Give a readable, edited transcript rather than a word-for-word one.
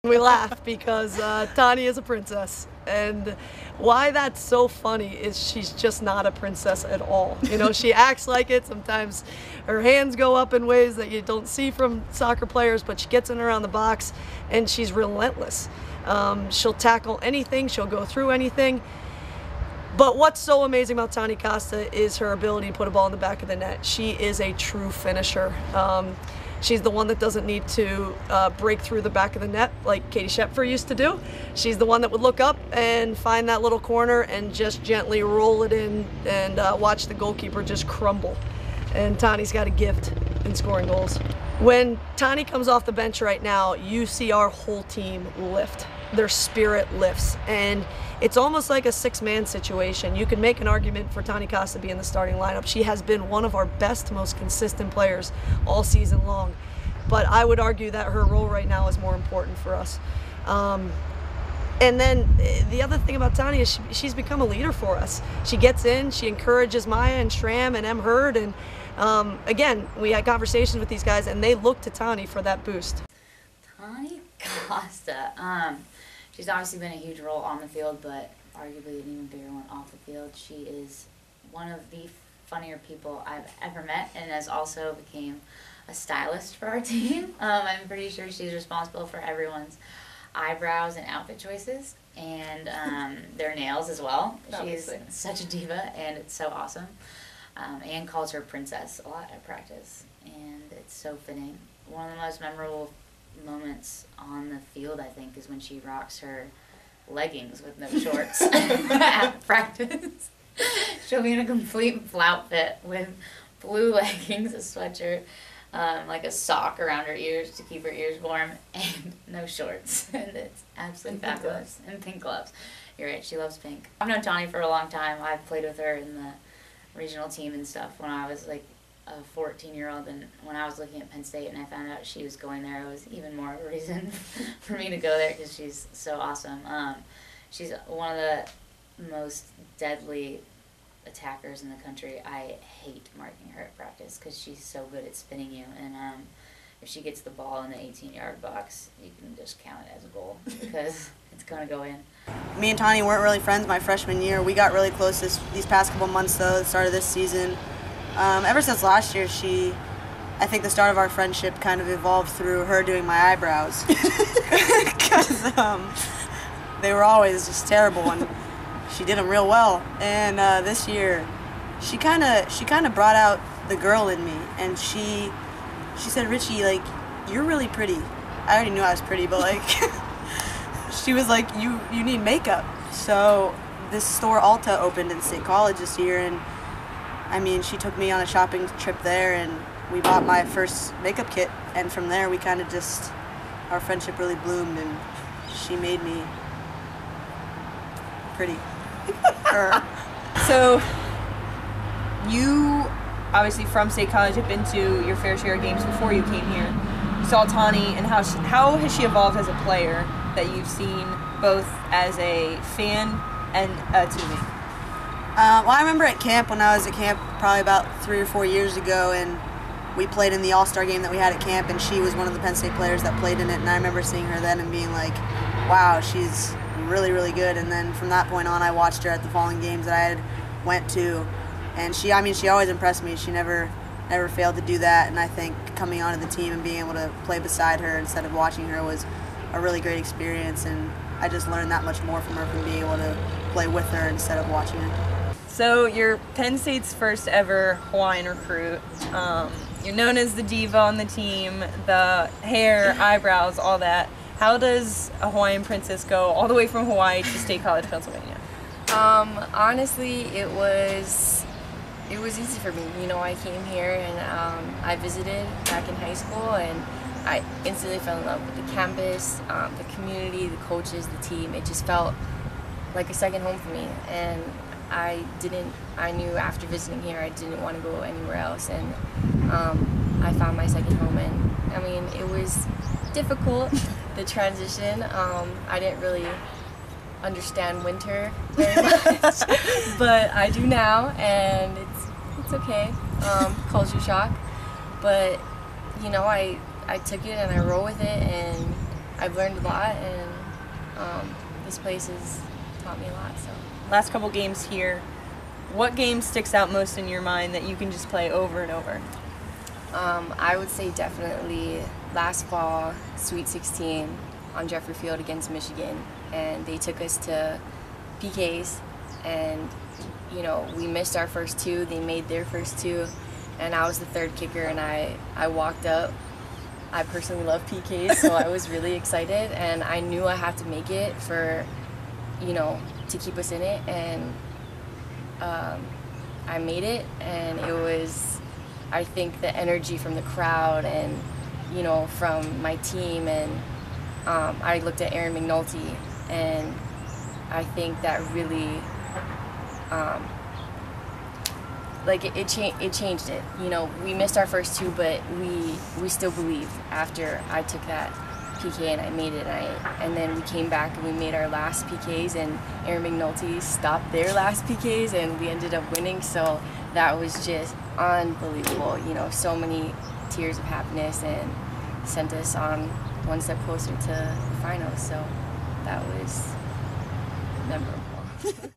We laugh because Tani is a princess, and why that's so funny is she's just not a princess at all. You know, she acts like it. Sometimes her hands go up in ways that you don't see from soccer players, but she gets in around the box, and she's relentless. She'll tackle anything. She'll go through anything. But what's so amazing about Tani Costa is her ability to put a ball in the back of the net. She is a true finisher. She's the one that doesn't need to break through the back of the net like Katie Shepfer used to do. She's the one that would look up and find that little corner and just gently roll it in and watch the goalkeeper just crumble. And Tani's got a gift in scoring goals. When Tani comes off the bench right now, you see our whole team lift. Their spirit lifts, and it's almost like a six-man situation. You can make an argument for Tani Costa being the starting lineup. She has been one of our best, most consistent players all season long, but I would argue that her role right now is more important for us. And then the other thing about Tani is she's become a leader for us. She gets in, she encourages Maya and Shram and M. Hurd, and again, we had conversations with these guys, and they look to Tani for that boost. Tani Costa. She's obviously been a huge role on the field, but arguably an even bigger one off the field. She is one of the funnier people I've ever met, and has also became a stylist for our team. I'm pretty sure she's responsible for everyone's eyebrows and outfit choices, and their nails as well. She's such a diva, and it's so awesome. And calls her princess a lot at practice, and it's so fitting. One of the most memorable moments on the field, I think, is when she rocks her leggings with no shorts at practice. She'll be in a complete flout fit with blue leggings, a sweatshirt, like a sock around her ears to keep her ears warm, and no shorts. And it's absolutely fabulous. And pink gloves. You're right, she loves pink. I've known Tani for a long time. I've played with her in the regional team and stuff when I was like a 14-year-old, and when I was looking at Penn State and I found out she was going there, it was even more of a reason for me to go there because she's so awesome. She's one of the most deadly attackers in the country. I hate marking her at practice because she's so good at spinning you, and if she gets the ball in the 18-yard box, you can just count it as a goal because it's going to go in. Me and Tani weren't really friends my freshman year. We got really close these past couple months, though, the start of this season. Ever since last year, I think the start of our friendship kind of evolved through her doing my eyebrows. Because they were always just terrible, and she did them real well. And this year, she kind of brought out the girl in me, and she said, "Richie, like, you're really pretty." I already knew I was pretty, but like, she was like, you need makeup. So this store Ulta opened in State College this year, and I mean, she took me on a shopping trip there, and we bought my first makeup kit, and from there we kind of just, our friendship really bloomed, and she made me pretty. So, you, obviously from State College, have been to your fair share of games before you came here. You saw Tani, and how has she evolved as a player that you've seen both as a fan and a teammate? Well, I remember at camp, when I was at camp probably about 3 or 4 years ago, and we played in the All-Star game that we had at camp, and she was one of the Penn State players that played in it, and I remember seeing her then and being like, wow, she's really, really good. And then from that point on, I watched her at the following games that I had went to, and she always impressed me. She never failed to do that, and I think coming onto the team and being able to play beside her instead of watching her was a really great experience, and I just learned that much more from her from being able to play with her instead of watching her. So you're Penn State's first ever Hawaiian recruit. You're known as the diva on the team, the hair, eyebrows, all that. How does a Hawaiian princess go all the way from Hawaii to State College, Pennsylvania? Honestly, it was easy for me. You know, I came here and I visited back in high school, and I instantly fell in love with the campus, the community, the coaches, the team. It just felt like a second home for me, and I knew after visiting here I didn't want to go anywhere else, and I found my second home. And I mean, it was difficult, the transition. I didn't really understand winter very much, but I do now, and it's okay. Culture shock, but you know, I took it and I roll with it, and I've learned a lot, and this place has taught me a lot. So Last couple games here, what game sticks out most in your mind that you can just play over and over? I would say definitely last fall, Sweet 16 on Jeffrey Field against Michigan, and they took us to PKs, and you know, we missed our first two, they made their first two, and I was the third kicker, and I walked up. I personally love PKs, so I was really excited, and I knew I had to make it for, you know, to keep us in it, and I made it, and it was, I think, the energy from the crowd and, you know, from my team, and I looked at Aaron McNulty, and I think that really, like it changed it. You know, we missed our first two, but we still believed after I took that PK and I made it, and then we came back and we made our last PKs, and Aaron McNulty stopped their last PKs, and we ended up winning. So that was just unbelievable. You know, so many tears of happiness, and sent us on one step closer to the finals. So that was memorable.